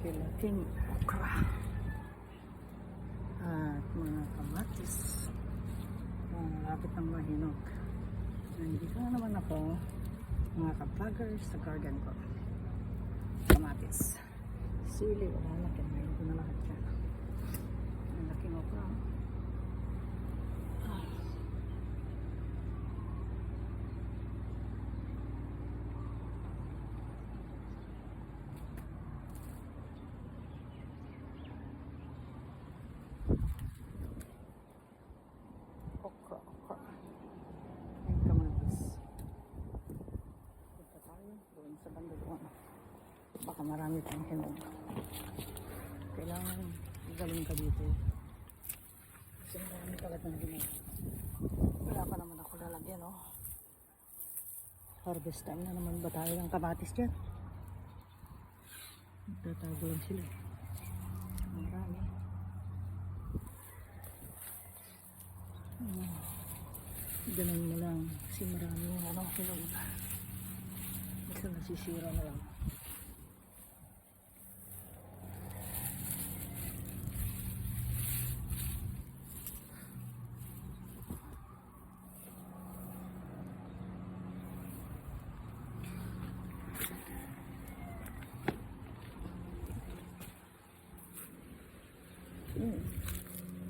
Laking okra at mga kamatis. Malapit ng mahinog. Nandito na naman ako, mga ka-vloggers, sa garden ko. Kamatis, sili, wala na, kinain ko na lahat yan. Ang laking okra. Okra. Ang kamatis. Punta tayo doon sa banda doon. Baka marami tayong hinog. Kailangan galing ka dito. Kasi marami kagat ng hinog. Wala pa naman ako lalagyan, oh. Harvest time na naman ba tayo ng kamatis dyan? Nagtatago lang sila. Marami. Ganun mo lang kasi marami yung hinog. Basta nasisira na lang.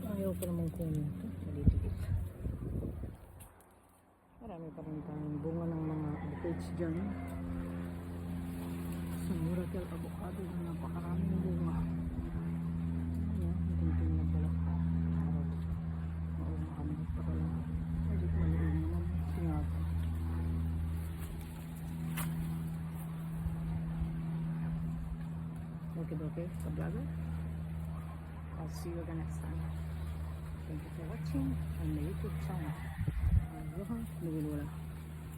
Ayaw ko naman kunin ito. Maliligit. Marami pa rin tayong bunga ng mga orchids dyan. Sa Miracle Avocado na napakaraming bunga. Ayan, tingting na balak pa. Maumaham pa pala. Medyo maliit naman. Singata. Okay, ka-vlogger. I'll see you the next time. Thank you for watching on my YouTube channel. Aloha, Nagulula.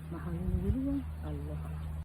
Mahal Nagulula. Aloha.